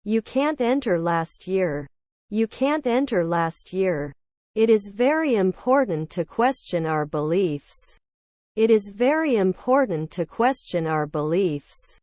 You can't enter last year. You can't enter last year. It is very important to question our beliefs. It is very important to question our beliefs.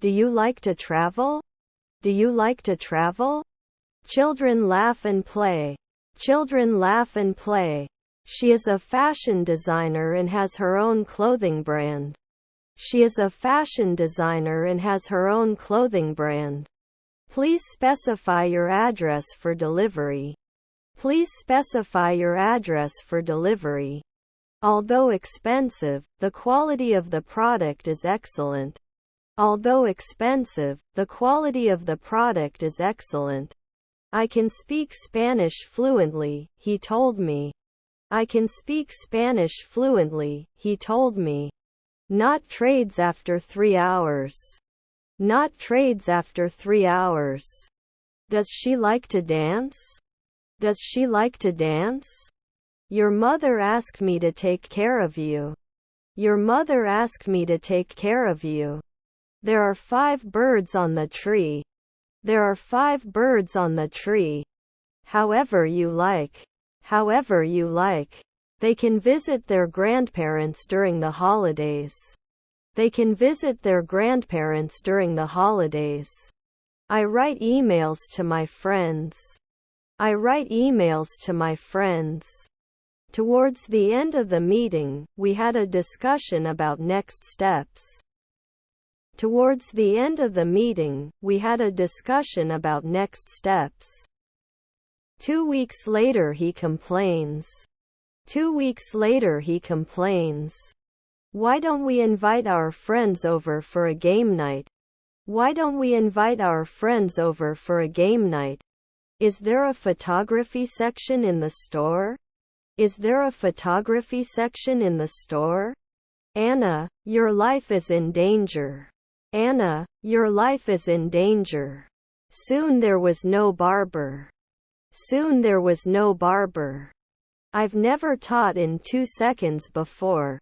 Do you like to travel? Do you like to travel? Children laugh and play. Children laugh and play. She is a fashion designer and has her own clothing brand. She is a fashion designer and has her own clothing brand. Please specify your address for delivery. Please specify your address for delivery. Although expensive, the quality of the product is excellent. Although expensive, the quality of the product is excellent. I can speak Spanish fluently, he told me. I can speak Spanish fluently, he told me. Not trades after 3 hours. Not trades after 3 hours. Does she like to dance? Does she like to dance? Your mother asked me to take care of you. Your mother asked me to take care of you. There are 5 birds on the tree. There are 5 birds on the tree. However you like. However you like. They can visit their grandparents during the holidays. They can visit their grandparents during the holidays. I write emails to my friends. I write emails to my friends. Towards the end of the meeting, we had a discussion about next steps. Towards the end of the meeting, we had a discussion about next steps. 2 weeks later he complains. 2 weeks later he complains. Why don't we invite our friends over for a game night? Why don't we invite our friends over for a game night? Is there a photography section in the store? Is there a photography section in the store? Anna, your life is in danger. Anna, your life is in danger. Soon there was no barber. Soon there was no barber. I've never taught in 2 seconds before.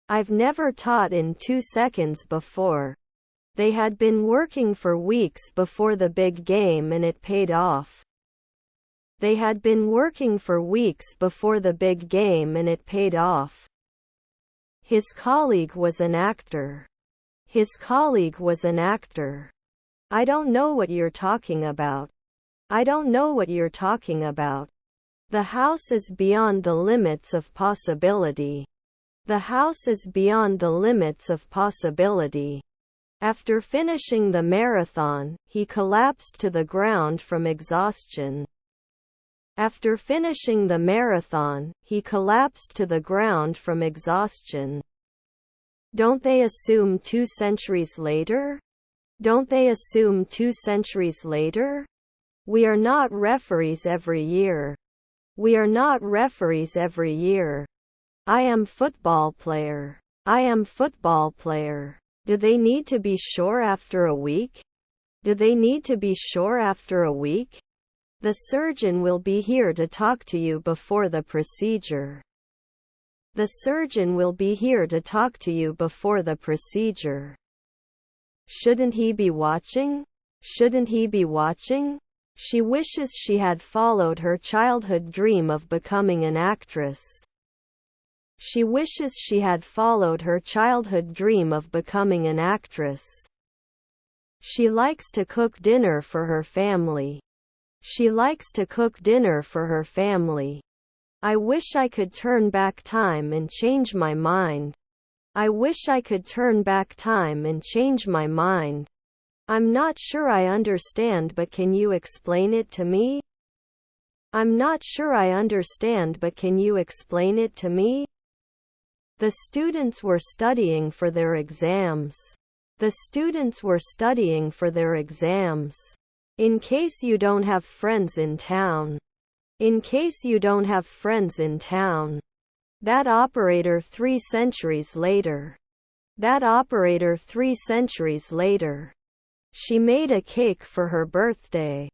I've never taught in 2 seconds before. They had been working for weeks before the big game and it paid off. They had been working for weeks before the big game and it paid off. His colleague was an actor. His colleague was an actor. I don't know what you're talking about. I don't know what you're talking about. The house is beyond the limits of possibility. The house is beyond the limits of possibility. After finishing the marathon, he collapsed to the ground from exhaustion. After finishing the marathon, he collapsed to the ground from exhaustion. Don't they assume 2 centuries later? Don't they assume 2 centuries later? We are not referees every year. We are not referees every year. I am football player. I am football player. Do they need to be sure after a week? Do they need to be sure after a week? The surgeon will be here to talk to you before the procedure. The surgeon will be here to talk to you before the procedure. Shouldn't he be watching? Shouldn't he be watching? She wishes she had followed her childhood dream of becoming an actress. She wishes she had followed her childhood dream of becoming an actress. She likes to cook dinner for her family. She likes to cook dinner for her family. I wish I could turn back time and change my mind. I wish I could turn back time and change my mind. I'm not sure I understand, but can you explain it to me? I'm not sure I understand, but can you explain it to me? The students were studying for their exams. The students were studying for their exams. In case you don't have friends in town. In case you don't have friends in town. That operator 3 centuries later. That operator 3 centuries later. She made a cake for her birthday.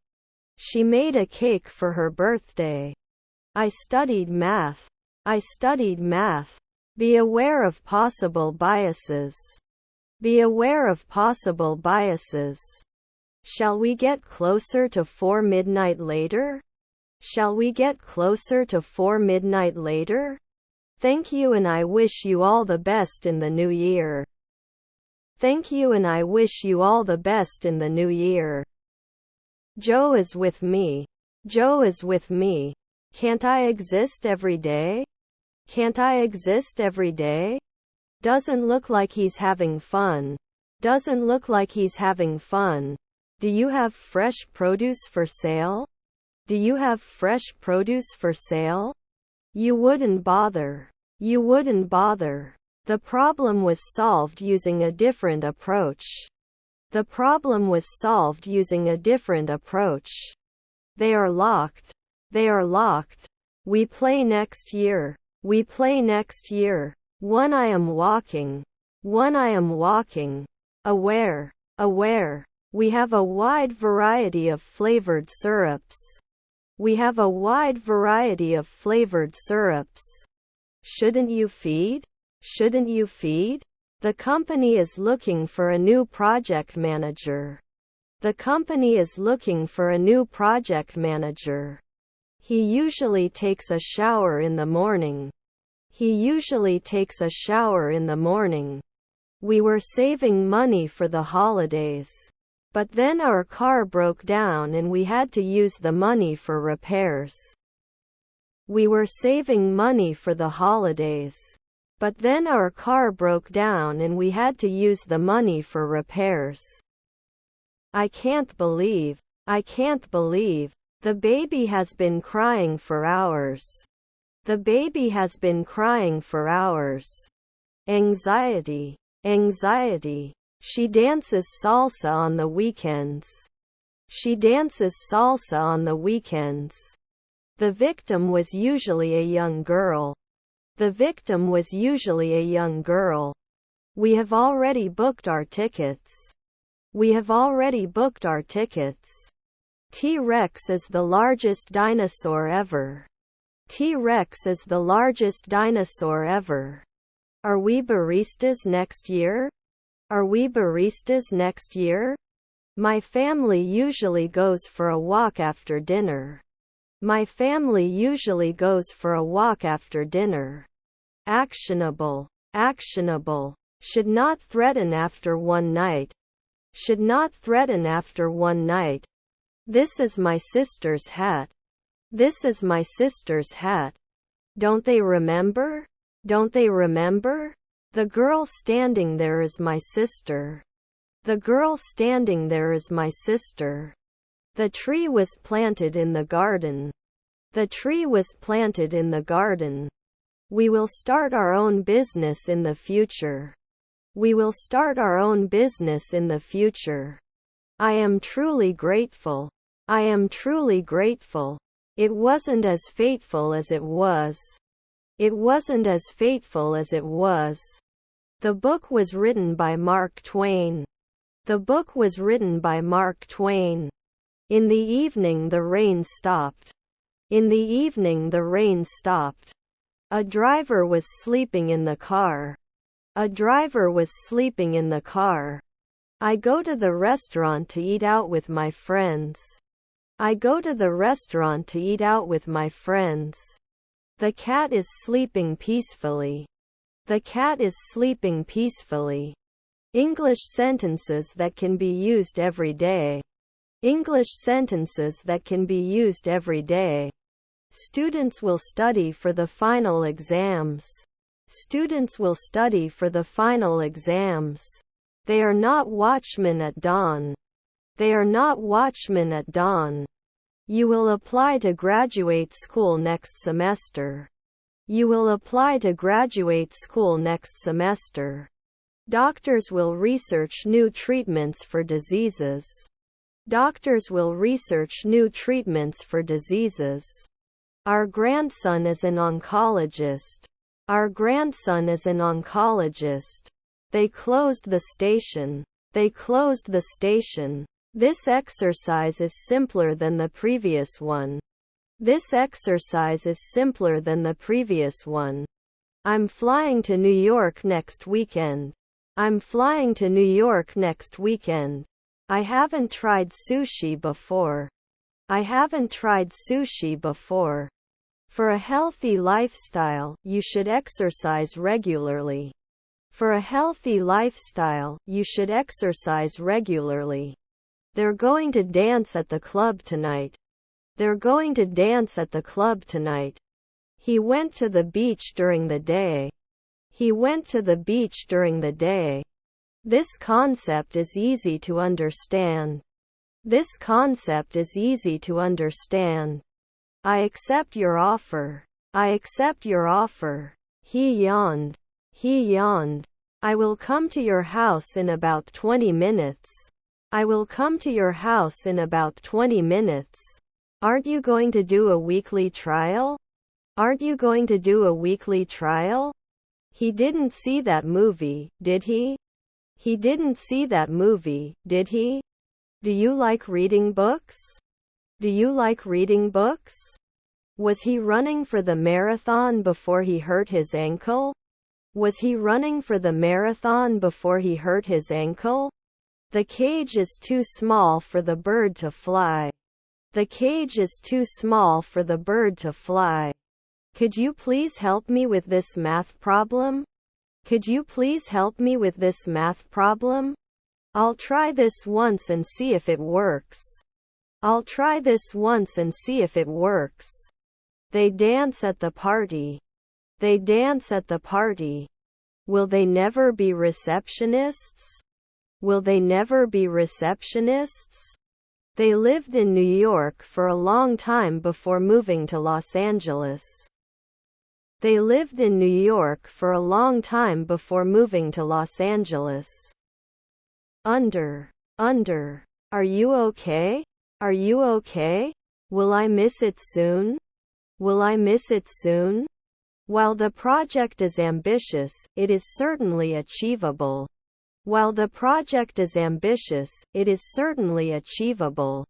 She made a cake for her birthday. I studied math. I studied math. Be aware of possible biases. Be aware of possible biases. Shall we get closer to 4 midnight later? Shall we get closer to 4 midnight later? Thank you and I wish you all the best in the new year. Thank you and I wish you all the best in the new year. Joe is with me. Joe is with me. Can't I exist every day? Can't I exist every day? Doesn't look like he's having fun. Doesn't look like he's having fun. Do you have fresh produce for sale? Do you have fresh produce for sale? You wouldn't bother. You wouldn't bother. The problem was solved using a different approach. The problem was solved using a different approach. They are locked. They are locked. We play next year. We play next year. One I am walking. One I am walking. Aware. Aware. We have a wide variety of flavored syrups. We have a wide variety of flavored syrups. Shouldn't you feed? Shouldn't you feed? The company is looking for a new project manager. The company is looking for a new project manager. He usually takes a shower in the morning. He usually takes a shower in the morning. We were saving money for the holidays. But then our car broke down and we had to use the money for repairs. We were saving money for the holidays. But then our car broke down and we had to use the money for repairs. I can't believe. I can't believe. The baby has been crying for hours. The baby has been crying for hours. Anxiety. Anxiety. She dances salsa on the weekends. She dances salsa on the weekends. The victim was usually a young girl. The victim was usually a young girl. We have already booked our tickets. We have already booked our tickets. T-Rex is the largest dinosaur ever. T-Rex is the largest dinosaur ever. Are we baristas next year? Are we baristas next year? My family usually goes for a walk after dinner. My family usually goes for a walk after dinner. Actionable. Actionable. Should not threaten after one night. Should not threaten after one night. This is my sister's hat. This is my sister's hat. Don't they remember? Don't they remember? The girl standing there is my sister. The girl standing there is my sister. The tree was planted in the garden. The tree was planted in the garden. We will start our own business in the future. We will start our own business in the future. I am truly grateful. I am truly grateful. It wasn't as fateful as it was. It wasn't as fateful as it was. The book was written by Mark Twain. The book was written by Mark Twain. In the evening the rain stopped. In the evening the rain stopped. A driver was sleeping in the car. A driver was sleeping in the car. I go to the restaurant to eat out with my friends. I go to the restaurant to eat out with my friends. The cat is sleeping peacefully. The cat is sleeping peacefully. English sentences that can be used every day. English sentences that can be used every day. Students will study for the final exams. Students will study for the final exams. They are not watchmen at dawn. They are not watchmen at dawn. You will apply to graduate school next semester. You will apply to graduate school next semester. Doctors will research new treatments for diseases. Doctors will research new treatments for diseases. Our grandson is an oncologist. Our grandson is an oncologist. They closed the station. They closed the station. This exercise is simpler than the previous one. This exercise is simpler than the previous one. I'm flying to New York next weekend. I'm flying to New York next weekend. I haven't tried sushi before. I haven't tried sushi before. For a healthy lifestyle, you should exercise regularly. For a healthy lifestyle, you should exercise regularly. They're going to dance at the club tonight. They're going to dance at the club tonight. He went to the beach during the day. He went to the beach during the day. This concept is easy to understand. This concept is easy to understand. I accept your offer. I accept your offer. He yawned. He yawned. I will come to your house in about 20 minutes. I will come to your house in about 20 minutes. Aren't you going to do a weekly trial? Aren't you going to do a weekly trial? He didn't see that movie, did he? He didn't see that movie, did he? Do you like reading books? Do you like reading books? Was he running for the marathon before he hurt his ankle? Was he running for the marathon before he hurt his ankle? The cage is too small for the bird to fly. The cage is too small for the bird to fly. Could you please help me with this math problem? Could you please help me with this math problem? I'll try this once and see if it works. I'll try this once and see if it works. They dance at the party. They dance at the party. Will they never be receptionists? Will they never be receptionists? They lived in New York for a long time before moving to Los Angeles. They lived in New York for a long time before moving to Los Angeles. Under. Are you okay? Are you okay? Will I miss it soon? Will I miss it soon? While the project is ambitious, it is certainly achievable. While the project is ambitious, it is certainly achievable.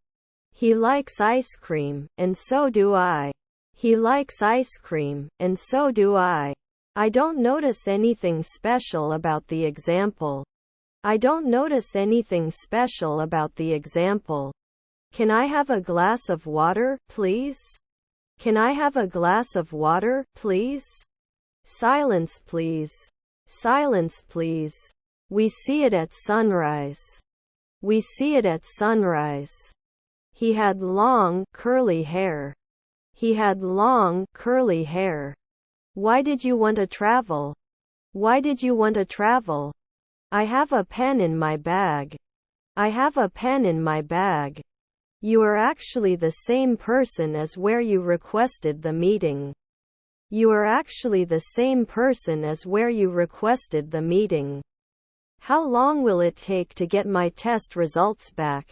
He likes ice cream, and so do I. He likes ice cream, and so do I. I don't notice anything special about the example. I don't notice anything special about the example. Can I have a glass of water, please? Can I have a glass of water, please? Silence, please. Silence, please. We see it at sunrise. We see it at sunrise. He had long, curly hair. He had long, curly hair. Why did you want to travel? Why did you want to travel? I have a pen in my bag. I have a pen in my bag. You are actually the same person as where you requested the meeting. You are actually the same person as where you requested the meeting. How long will it take to get my test results back?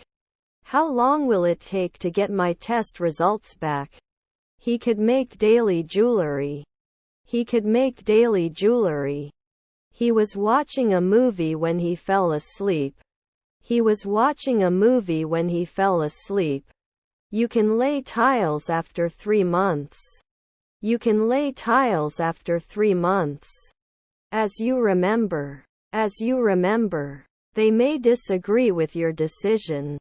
How long will it take to get my test results back? He could make daily jewelry. He could make daily jewelry. He was watching a movie when he fell asleep. He was watching a movie when he fell asleep. You can lay tiles after 3 months. You can lay tiles after 3 months. As you remember. As you remember. They may disagree with your decision.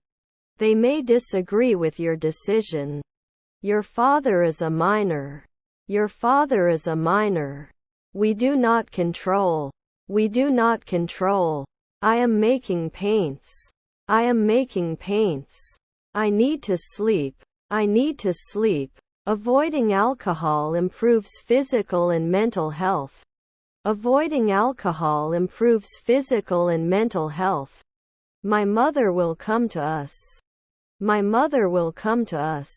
They may disagree with your decision. Your father is a minor. Your father is a minor. We do not control. We do not control. I am making paints. I am making paints. I need to sleep. I need to sleep. Avoiding alcohol improves physical and mental health. Avoiding alcohol improves physical and mental health. My mother will come to us. My mother will come to us.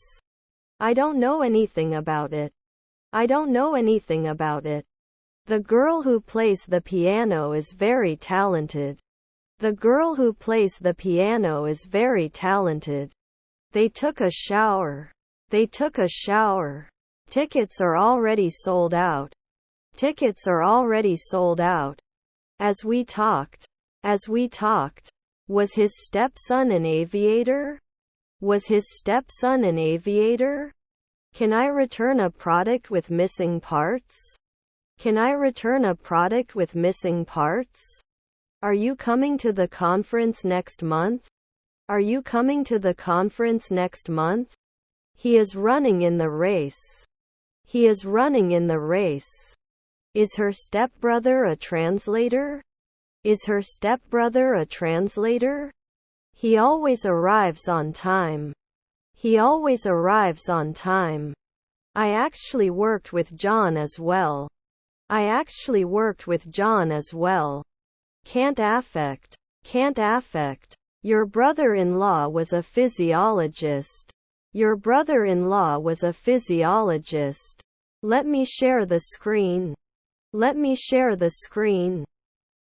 I don't know anything about it. I don't know anything about it. The girl who plays the piano is very talented. The girl who plays the piano is very talented. They took a shower. They took a shower. Tickets are already sold out. Tickets are already sold out. As we talked. As we talked. Was his stepson an aviator? Was his stepson an aviator? Can I return a product with missing parts? Can I return a product with missing parts? Are you coming to the conference next month? Are you coming to the conference next month? He is running in the race. He is running in the race. Is her stepbrother a translator? Is her stepbrother a translator? He always arrives on time. He always arrives on time. I actually worked with John as well. I actually worked with John as well. Can't affect. Can't affect. Your brother-in-law was a physiologist. Your brother-in-law was a physiologist. Let me share the screen. Let me share the screen.